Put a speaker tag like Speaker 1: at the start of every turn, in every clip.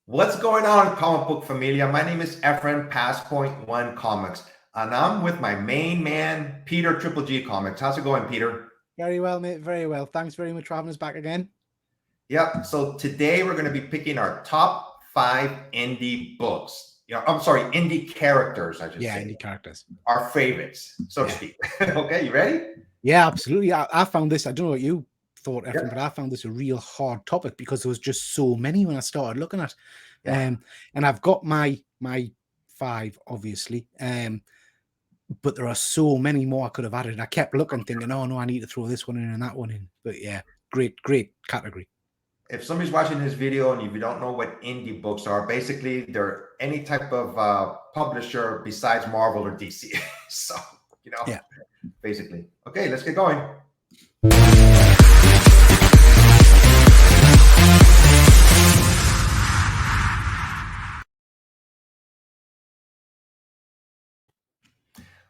Speaker 1: What's going on, comic book familia? My name is Efren, Passpoint One Comics, and I'm with my main man, Peter Triple G Comics. How's it going, Peter?
Speaker 2: Very well, mate. Very well. Thanks very much for having us back again.
Speaker 1: Yep. So today we're going to be picking our top 5 indie books. I'm sorry, indie characters, I should say.
Speaker 2: Indie characters.
Speaker 1: Our favorites, so to speak. Okay, you ready?
Speaker 2: Yeah, absolutely. I found this, I don't know what you thought, Efren, but I found this a real hard topic because there was just so many when I started looking at. And I've got my 5, obviously. But there are so many more I could have added. I kept looking, thinking, oh no, I need to throw this one in and that one in. But yeah, great category.
Speaker 1: If somebody's watching this video and if you don't know what indie books are, basically they're any type of publisher besides Marvel or DC. So, basically. Okay, let's get going.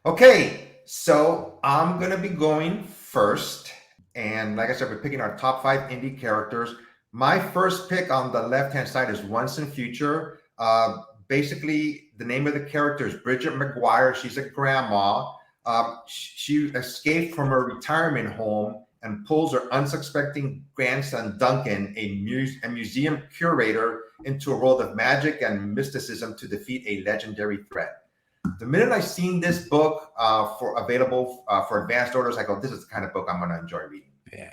Speaker 1: Okay, so I'm going to be going first. And like I said, we're picking our top 5 indie characters. My first pick on the left-hand side is Once and Future. Basically, the name of the character is Bridget McGuire. She's a grandma. She escaped from her retirement home and pulls her unsuspecting grandson, Duncan, a museum curator, into a world of magic and mysticism to defeat a legendary threat. The minute I seen this book available for advanced orders, I go, this is the kind of book I'm going to enjoy reading.
Speaker 2: Yeah.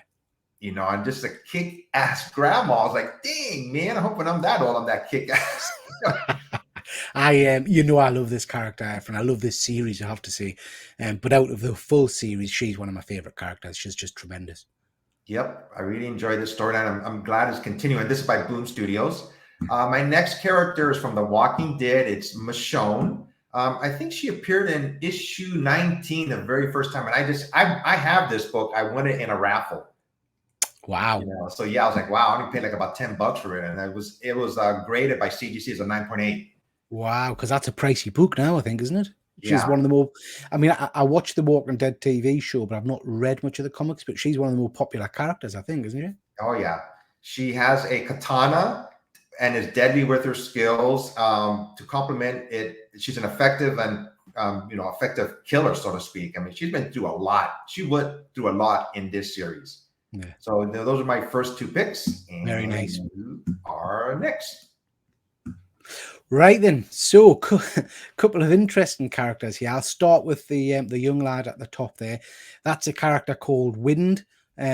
Speaker 1: I'm just a kick-ass grandma. I was like, dang, man, I'm hoping I'm that old. I'm that kick-ass.
Speaker 2: I love this character, and I love this series, I have to say. But out of the full series, she's one of my favorite characters. She's just tremendous.
Speaker 1: Yep, I really enjoyed this storyline. I'm glad it's continuing. This is by Boom Studios. My next character is from The Walking Dead. It's Michonne. I think she appeared in issue 19 the very first time, and I have this book. I won it in a raffle.
Speaker 2: Wow.
Speaker 1: So yeah, I was like, wow, I only paid like about $10 for it, and it was graded by CGC as a 9.8.
Speaker 2: Wow, because that's a pricey book now, I think, isn't it? She's
Speaker 1: Yeah.
Speaker 2: one of the more. I mean, I watched the Walking Dead TV show, but I've not read much of the comics. But she's one of the more popular characters, I think, isn't she?
Speaker 1: Oh yeah, she has a katana and is deadly with her skills. To complement it, she's an effective and effective killer, so to speak. I mean, she's been through a lot. She went through a lot in this series.
Speaker 2: Yeah.
Speaker 1: So those are my first 2 picks. And
Speaker 2: very nice.
Speaker 1: You are next.
Speaker 2: Right then, so couple of interesting characters here. I'll start with the young lad at the top there. That's a character called Wind,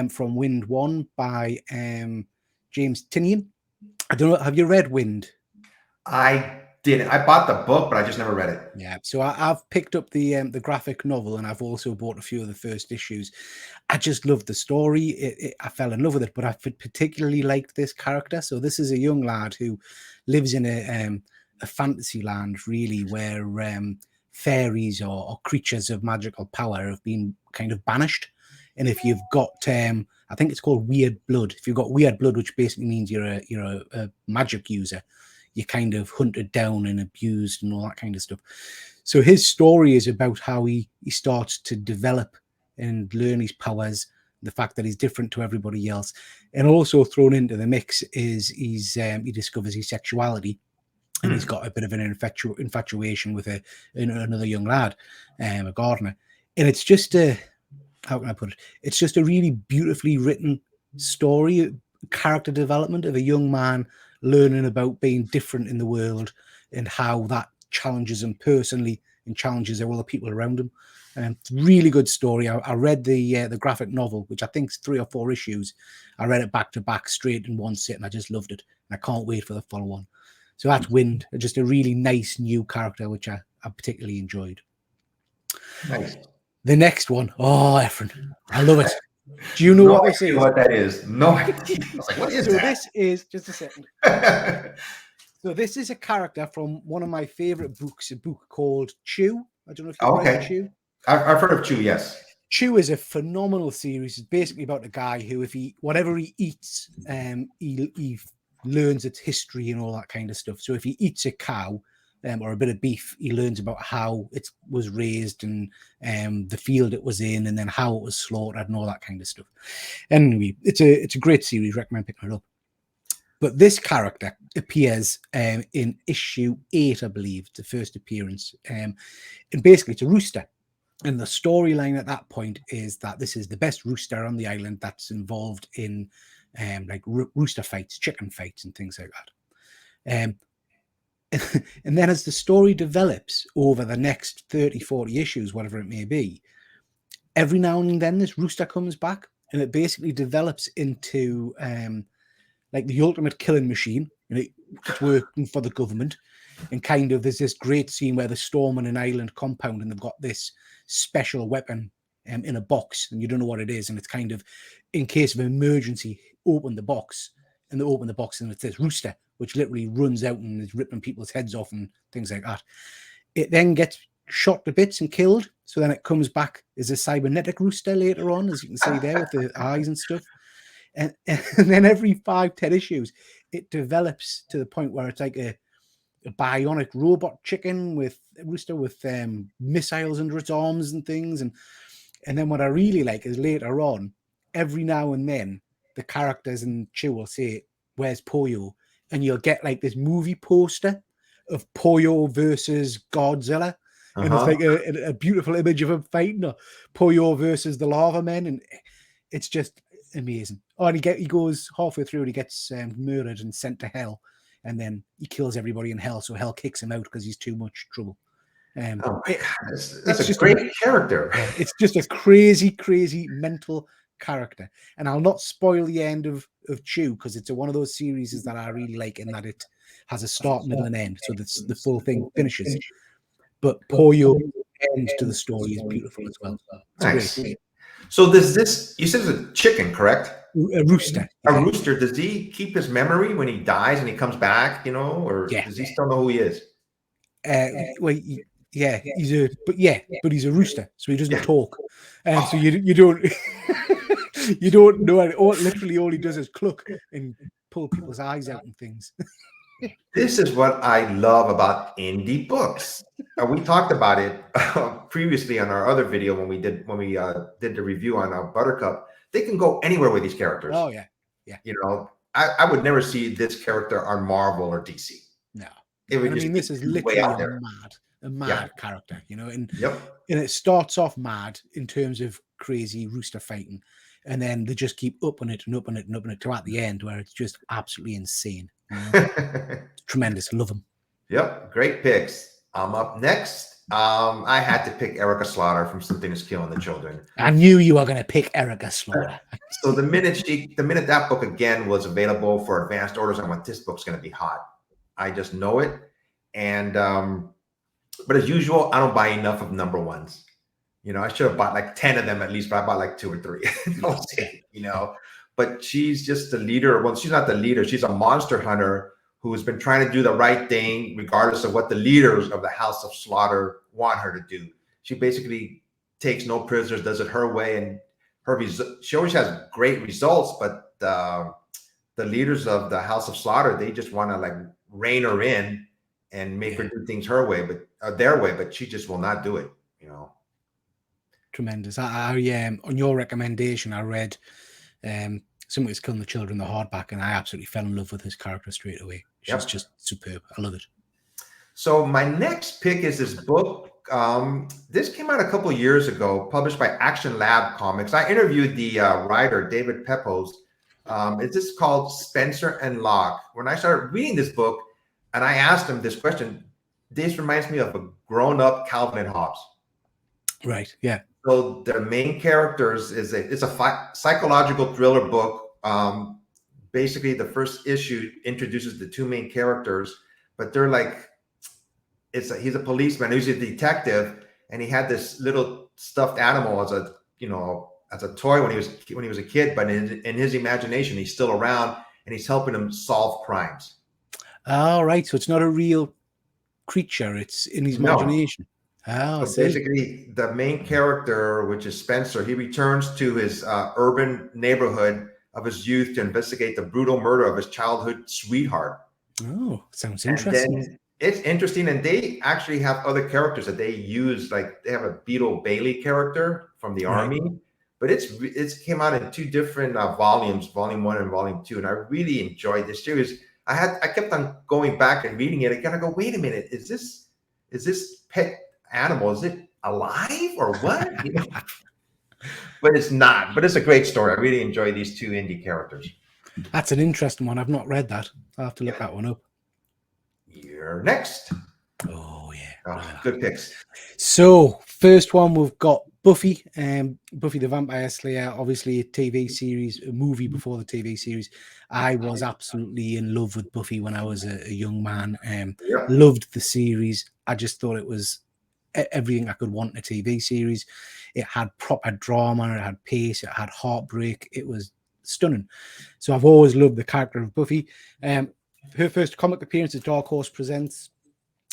Speaker 2: from Wind 1 by James Tynion. I don't know. Have you read Wind?
Speaker 1: I didn't. I bought the book, but I just never read it.
Speaker 2: Yeah, so I've picked up the graphic novel, and I've also bought a few of the first issues. I just loved the story. I fell in love with it, but I particularly liked this character. So this is a young lad who lives in a fantasy land, really, where fairies or creatures of magical power have been kind of banished. And if you've got, I think it's called weird blood. If you've got weird blood, which basically means you're a magic user, you're kind of hunted down and abused and all that kind of stuff. So his story is about how he starts to develop and learn his powers, the fact that he's different to everybody else. And also thrown into the mix is he discovers his sexuality. And he's got a bit of an infatuation with another young lad, a gardener. And it's just how can I put it? It's just a really beautifully written story, character development of a young man learning about being different in the world and how that challenges him personally and challenges all the people around him. Really good story. I read the graphic novel, which I think is 3 or 4 issues. I read it back to back straight in one sit, and I just loved it. And I can't wait for the follow on. So that's Wind, just a really nice new character, which I particularly enjoyed.
Speaker 1: Nice.
Speaker 2: The next one, Efren, I love it. Do you know what this is?
Speaker 1: What that is? No idea. I was like, what is that?
Speaker 2: This is, just a second. So this is a character from one of my favorite books, a book called Chew. I don't know if you've read Chew.
Speaker 1: I've heard of Chew, yes.
Speaker 2: Chew is a phenomenal series. It's basically about a guy who, whatever he eats, he learns its history and all that kind of stuff. So if he eats a cow or a bit of beef, he learns about how it was raised and the field it was in, and then how it was slaughtered and all that kind of stuff. Anyway, it's a great series. Recommend picking it up. But this character appears in issue 8, I believe, the first appearance. And basically, it's a rooster. And the storyline at that point is that this is the best rooster on the island that's involved in like rooster fights, chicken fights, and things like that. And then as the story develops over the next 30, 40 issues, whatever it may be, every now and then this rooster comes back, and it basically develops into like the ultimate killing machine, and it's working for the government. And kind of there's this great scene where they're storming an island compound and they've got this special weapon in a box, and you don't know what it is, and it's kind of in case of emergency, open the box, and they open the box and it says rooster, which literally runs out and is ripping people's heads off and things like that. It then gets shot to bits and killed, so then it comes back as a cybernetic rooster later on, as you can see there with the eyes and stuff. And then every 5-10 issues, it develops to the point where it's like a bionic robot chicken with a rooster with missiles under its arms and things. And then what I really like is later on, every now and then, the characters in Chew will say, "Where's Poyo?" And you'll get like this movie poster of Poyo versus Godzilla. And it's like a beautiful image of him fighting, or Poyo versus the Lava Men. And it's just amazing. Oh, and he goes halfway through and he gets murdered and sent to hell. And then he kills everybody in hell. So hell kicks him out because he's too much trouble.
Speaker 1: That's a great character.
Speaker 2: It's just a crazy, crazy mental character. And I'll not spoil the end of Chew, because it's one of those series that I really like, in that it has a start, middle, and end. So that's the full thing finishes. But Poyo end to the story is beautiful as well. It's
Speaker 1: nice.
Speaker 2: Great.
Speaker 1: So does this, you said it's a chicken, correct?
Speaker 2: A rooster.
Speaker 1: A rooster, does he keep his memory when he dies and he comes back, or does he still know who he is?
Speaker 2: Well, yeah, but he's a rooster, so he doesn't talk. So you don't you don't know. Literally all he does is cluck and pull people's eyes out and things.
Speaker 1: This is what I love about indie books. We talked about it previously on our other video when we did the review on Buttercup. They can go anywhere with these characters.
Speaker 2: Oh yeah.
Speaker 1: I would never see this character on Marvel or DC.
Speaker 2: No,
Speaker 1: this
Speaker 2: is literally a mad character, and it starts off mad in terms of crazy rooster fighting, and then they just keep upping it and upping it and upping it to at the end where it's just absolutely insane. Tremendous. Love them.
Speaker 1: Yep, great picks. I'm up next. I had to pick Erica Slaughter from Something Is Killing the Children.
Speaker 2: I knew you were going to pick Erica Slaughter.
Speaker 1: So the minute that book again was available for advanced orders, I went, this book's going to be hot. I just know it. And but as usual, I don't buy enough of number ones. I should have bought like 10 of them at least, but I bought like 2 or 3. But she's just the leader. Well, she's not the leader. She's a monster hunter who's been trying to do the right thing, regardless of what the leaders of the House of Slaughter want her to do. She basically takes no prisoners, does it her way, and she always has great results. But the leaders of the House of Slaughter, they just want to like rein her in and make her do things her way, but their way. But she just will not do it.
Speaker 2: Tremendous. I on your recommendation, I read Something Is Killing the Children, the hardback, and I absolutely fell in love with his character straight away. She's just superb. I love it. So
Speaker 1: my next pick is this book. This came out a couple of years ago, published by Action Lab Comics. I interviewed the writer, David Pepose. It's just called Spencer and Locke. When I started reading this book, and I asked him this question, this reminds me of a grown-up Calvin and Hobbes.
Speaker 2: Right, yeah.
Speaker 1: So the main characters it's a psychological thriller book. Basically, the first issue introduces the 2 main characters, but they're like, he's a policeman, he's a detective, and he had this little stuffed animal as a toy when he was a kid, but in his imagination, he's still around and he's helping him solve crimes.
Speaker 2: Oh, right. So it's not a real creature; it's in his imagination. Oh,
Speaker 1: so basically, the main character, which is Spencer, he returns to his urban neighborhood of his youth to investigate the brutal murder of his childhood sweetheart.
Speaker 2: Oh, sounds interesting.
Speaker 1: And then it's interesting, and they actually have other characters that they use. Like they have a Beetle Bailey character from the army, but it's came out in 2 different volumes, volume 1 and volume 2, and I really enjoyed this series. I kept on going back and reading it again. I go, wait a minute, is this pet animal, is it alive or what? But it's not. But it's a great story. I really enjoy these 2 indie characters.
Speaker 2: That's an interesting one. I've not read that. I'll have to look that one up.
Speaker 1: You're next.
Speaker 2: Oh yeah,
Speaker 1: oh, good picks.
Speaker 2: So first one, we've got Buffy, Buffy the Vampire Slayer, obviously a TV series, a movie before the TV series. I was absolutely in love with Buffy when I was a young man. Loved the series. I just thought it was everything I could want in a TV series. It had proper drama, it had pace, it had heartbreak. It was stunning. So I've always loved the character of Buffy. Her first comic appearance is Dark Horse Presents,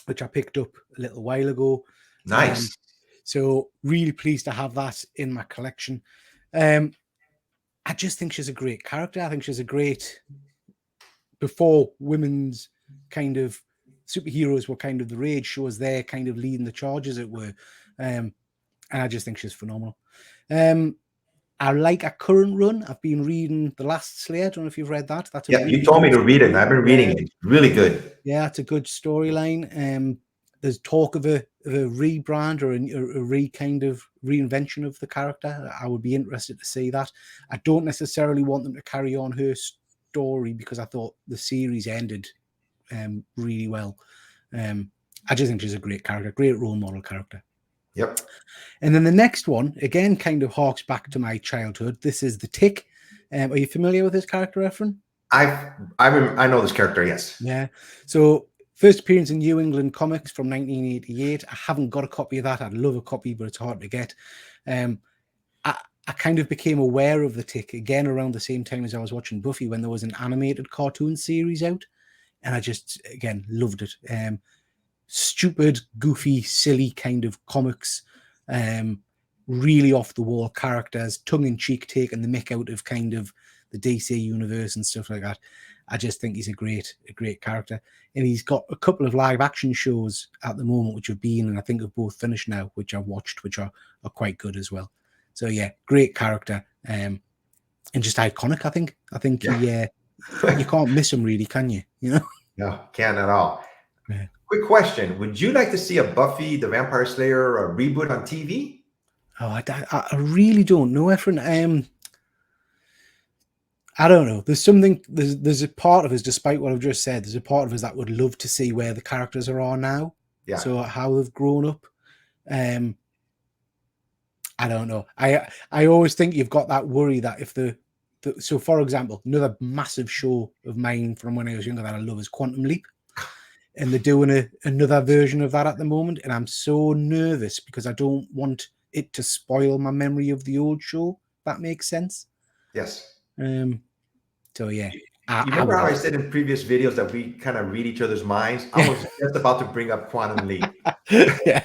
Speaker 2: which I picked up a little while ago.
Speaker 1: Nice.
Speaker 2: So really pleased to have that in my collection. I just think she's a great character. I think she's a great, before women's kind of superheroes were kind of the rage, she was there kind of leading the charge, as it were. And I just think she's phenomenal. I like a current run. I've been reading The Last Slayer. I don't know if you've read that. That's
Speaker 1: really you told me to read it, and I've been reading it. It's really good.
Speaker 2: Yeah, it's a good storyline. There's talk of a rebrand or a kind of reinvention of the character. I would be interested to see that. I don't necessarily want them to carry on her story because I thought the series ended really well. I just think she's a great character, great role model character.
Speaker 1: Yep.
Speaker 2: And then the next one, again, kind of harks back to my childhood. This is The Tick. Are you familiar with this character, Efren?
Speaker 1: I know this character, yes.
Speaker 2: Yeah. So first appearance in New England Comics from 1988. I haven't got a copy of that. I'd love a copy, but it's hard to get. I kind of became aware of The Tick again around the same time as I was watching Buffy, when there was an animated cartoon series out. And I just, again, loved it. Stupid, goofy, silly kind of comics. Really off the wall characters, tongue in cheek, taking the mick out of kind of the DC universe and stuff like that. I just think he's a great character. And he's got a couple of live action shows at the moment, which have been, and I think have both finished now, which I've watched, which are quite good as well. So yeah, great character. And just iconic, I think. Yeah. You can't miss him really, can you? You know?
Speaker 1: No, can't at all.
Speaker 2: Yeah.
Speaker 1: Quick question. Would you like to see a Buffy the Vampire Slayer reboot on TV?
Speaker 2: Oh, I really don't know, Efren. I don't know. There's something, there's a part of us, despite what I've just said, there's a part of us that would love to see where the characters are now.
Speaker 1: Yeah.
Speaker 2: So how they've grown up. I don't know. I always think you've got that worry that if so for example, another massive show of mine from when I was younger that I love is Quantum Leap. And they're doing another version of that at the moment. And I'm so nervous because I don't want it to spoil my memory of the old show. That makes sense.
Speaker 1: Yes.
Speaker 2: So yeah.
Speaker 1: You remember how I said in previous videos that we kind of read each other's minds? I was just about to bring up Quantum Leap.
Speaker 2: Yeah.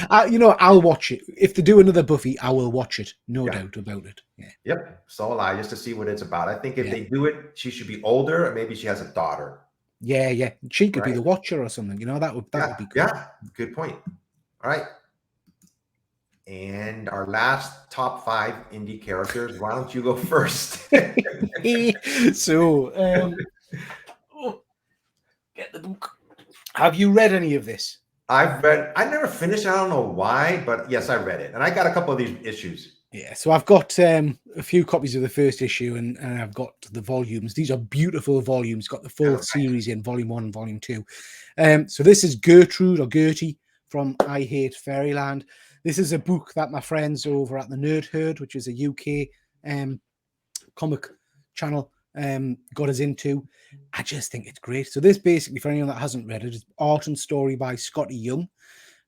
Speaker 2: I'll watch it. If they do another Buffy, I will watch it. No doubt about it. Yeah.
Speaker 1: Yep. So will I, just to see what it's about. I think if they do it, she should be older, or maybe she has a daughter.
Speaker 2: Yeah. She could be the Watcher or something. That would be good.
Speaker 1: Yeah. Good point. All right. And our last top 5 indie characters. Why don't you go first?
Speaker 2: So, get the book. Have you read any of this?
Speaker 1: I never finished. I don't know why, but yes, I read it. And I got a couple of these issues.
Speaker 2: Yeah, so I've got a few copies of the first issue, and I've got the volumes. These are beautiful volumes. Got the full series in Volume 1 and Volume 2. So this is Gertrude or Gertie from I Hate Fairyland. This is a book that my friends over at the Nerd Herd, which is a UK comic channel, got us into. I just think it's great. So this basically, for anyone that hasn't read it, is art and story by Scotty Young.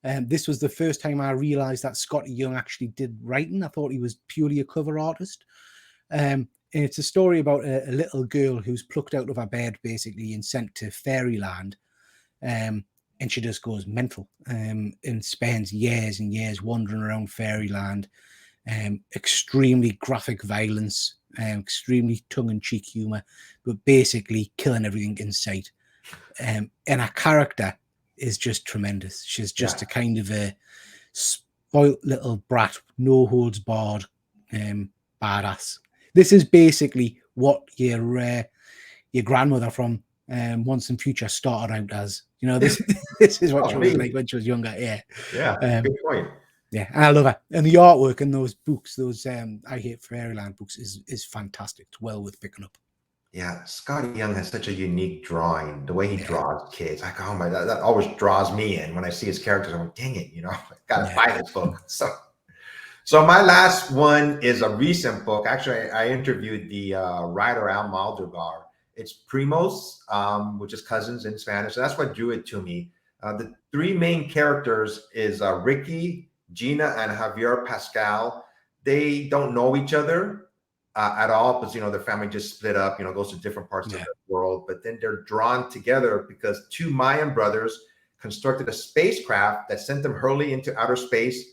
Speaker 2: This was the first time I realized that Scotty Young actually did writing. I thought he was purely a cover artist. And it's a story about a little girl who's plucked out of her bed, basically, and sent to fairyland. And she just goes mental and spends years and years wandering around fairyland. Extremely graphic violence, extremely tongue-in-cheek humor, but basically killing everything in sight. And her character is just tremendous. She's just a kind of a spoilt little brat, no holds barred, badass. This is basically what your grandmother from Once and Future started out as. You know, this this is what
Speaker 1: Oh,
Speaker 2: she was like
Speaker 1: really?
Speaker 2: when she was younger. Yeah,
Speaker 1: Yeah,
Speaker 2: um,
Speaker 1: good point.
Speaker 2: yeah, and I love it. And the artwork in those books, those I Hate Fairyland books, is fantastic. It's well worth picking up.
Speaker 1: Yeah, Scotty Young has such a unique drawing. The way he
Speaker 2: Yeah,
Speaker 1: draws kids, like, oh my, that always draws me in when I see his characters. I'm like, dang it, I gotta
Speaker 2: yeah.
Speaker 1: buy this book. So my last one is a recent book. Actually, I interviewed the writer Al Maldegar. It's Primos, which is cousins in Spanish. So that's what drew it to me. The three main characters is Ricky, Gina, and Javier Pascal. They don't know each other at all because their family just split up. Goes to different parts of
Speaker 2: Yeah.
Speaker 1: the world. But then they're drawn together because two Mayan brothers constructed a spacecraft that sent them hurley into outer space.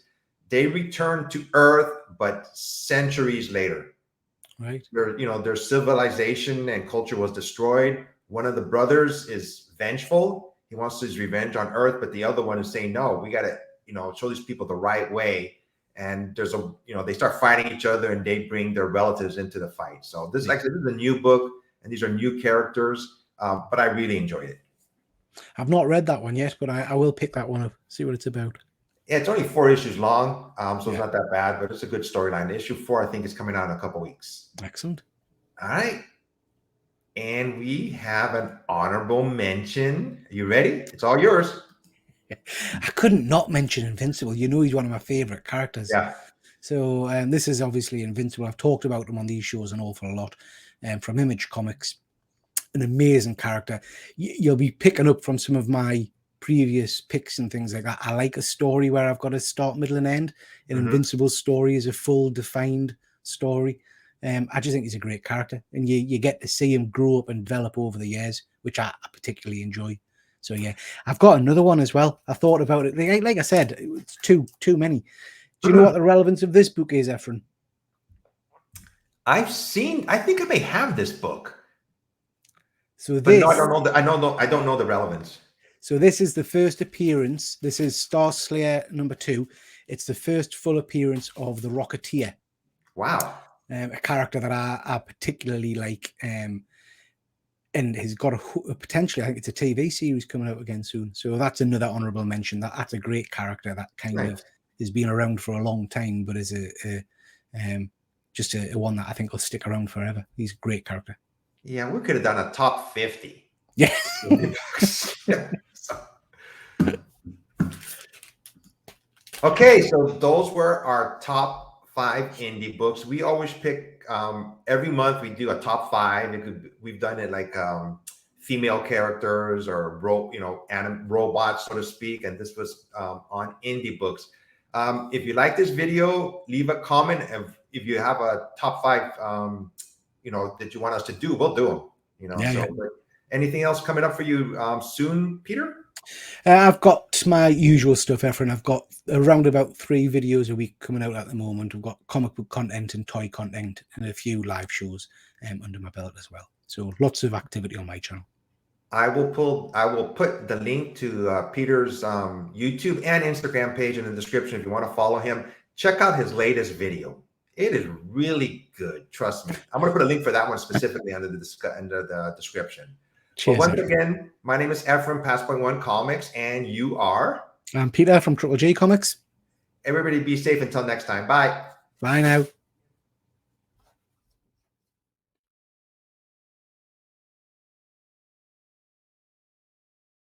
Speaker 1: They returned to Earth, but centuries later.
Speaker 2: Right.
Speaker 1: Their civilization and culture was destroyed. One of the brothers is vengeful. He wants his revenge on Earth, but the other one is saying, no, we got to, show these people the right way. And there's they start fighting each other and they bring their relatives into the fight. So this is a new book and these are new characters, but I really enjoyed it.
Speaker 2: I've not read that one yet, but I will pick that one up, see what it's about.
Speaker 1: Yeah, it's only 4 issues long, so it's not that bad, but it's a good storyline. Issue 4, I think, is coming out in a couple weeks.
Speaker 2: Excellent.
Speaker 1: All right. And we have an honorable mention. Are you ready? It's all yours.
Speaker 2: I couldn't not mention Invincible. He's one of my favorite characters.
Speaker 1: Yeah.
Speaker 2: So this is obviously Invincible. I've talked about him on these shows an awful lot, from Image Comics. An amazing character. You'll be picking up from some of my previous picks and things like that. I like a story where I've got a start, middle, and end. An Invincible story is a full, defined story. I just think he's a great character, and you get to see him grow up and develop over the years, which I particularly enjoy. So yeah, I've got another one as well. I thought about it. Like I said, it's too many. Do you know what the relevance of this book is, Efren?
Speaker 1: I think I may have this book.
Speaker 2: So
Speaker 1: but no, I don't know the relevance.
Speaker 2: So this is the first appearance. This is Star Slayer #2. It's the first full appearance of the Rocketeer.
Speaker 1: Wow.
Speaker 2: A character that I particularly like. And he's got a potentially, I think it's a TV series coming out again soon. So that's another honorable mention. That's a great character that kind of has been around for a long time, but is just a one that I think will stick around forever. He's a great character.
Speaker 1: Yeah, we could have done a top 50.
Speaker 2: Yeah.
Speaker 1: Okay, so those were our top 5 indie books. We always pick every month we do a top 5. We've done it like female characters or robots, so to speak, and this was on indie books. If you like this video, leave a comment. If you have a top 5 that you want us to do, we'll do them. Anything else coming up for you soon, Peter?
Speaker 2: I've got my usual stuff, Efren. I've got around about 3 videos a week coming out at the moment. We've got comic book content and toy content and a few live shows under my belt as well. So lots of activity on my channel.
Speaker 1: I will put the link to Peter's YouTube and Instagram page in the description if you want to follow him. Check out his latest video. It is really good. Trust me. I'm going to put a link for that one specifically under the description.
Speaker 2: Cheers,
Speaker 1: but once again, my name is Efren, Passpoint One Comics, and you are?
Speaker 2: I'm Peter from Triple J Comics.
Speaker 1: Everybody be safe until next time. Bye.
Speaker 2: Bye now.